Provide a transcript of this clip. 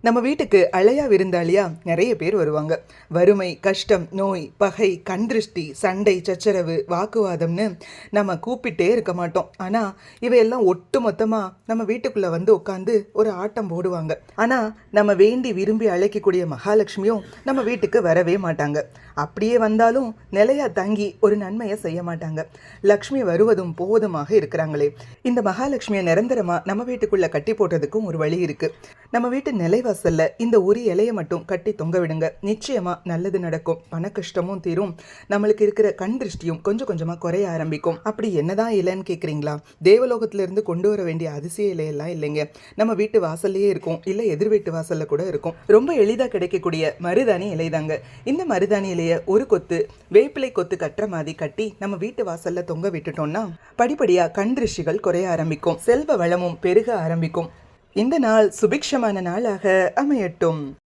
நம்ம வீட்டுக்கு அழையா விருந்தாளியா நிறைய பேர் வருவாங்க. வறுமை, கஷ்டம், நோய், பகை, கண் திருஷ்டி, சண்டை, சச்சரவு, வாக்குவாதம்னு நம்ம கூப்பிட்டே இருக்க மாட்டோம். ஆனால் இவையெல்லாம் ஒட்டு மொத்தமாக நம்ம வீட்டுக்குள்ளே வந்து உட்காந்து ஒரு ஆட்டம் போடுவாங்க. ஆனால் நம்ம வேண்டி விரும்பி அழைக்கக்கூடிய மகாலட்சுமியும் நம்ம வீட்டுக்கு வரவே மாட்டாங்க. அப்படியே வந்தாலும் நிலையா தங்கி ஒரு நன்மையை செய்ய மாட்டாங்க. லக்ஷ்மி வருவதும் போவதுமாக இருக்கிறாங்களே, இந்த மகாலட்சுமியை நிரந்தரமாக நம்ம வீட்டுக்குள்ளே கட்டி போடுறதுக்கும் ஒரு வழி இருக்குது. நம்ம வீட்டு நிலைவாசல்ல இந்த ஒரு இலையை மட்டும் கட்டி தொங்க விடுங்க. நிச்சயமா நல்லது நடக்கும். பண கஷ்டமும் தீரும். நம்மளுக்கு இருக்கிற கண் திருஷ்டியும் கொஞ்சம் கொஞ்சமா குறைய ஆரம்பிக்கும். அப்படி என்னதான் இலைன்னு கேட்குறீங்களா? தேவலோகத்துல இருந்து கொண்டு வர வேண்டிய அதிசய இலையெல்லாம் இல்லைங்க. நம்ம வீட்டு வாசல்லையே இருக்கும், இல்லை எதிர் வீட்டு வாசல்ல கூட இருக்கும். ரொம்ப எளிதாக கிடைக்கக்கூடிய மருதாணி இலை தாங்க. இந்த மருதாணி இலையை ஒரு கொத்து வேப்பிலை கொத்து கட்டுற மாதிரி கட்டி நம்ம வீட்டு வாசல்ல தொங்க விட்டுட்டோம்னா படிப்படியா கண் திருஷ்டிகள் குறைய ஆரம்பிக்கும். செல்வ வளமும் பெருக ஆரம்பிக்கும். இந்த நாள் சுபிக்ஷமான நாளாக அமையட்டும்.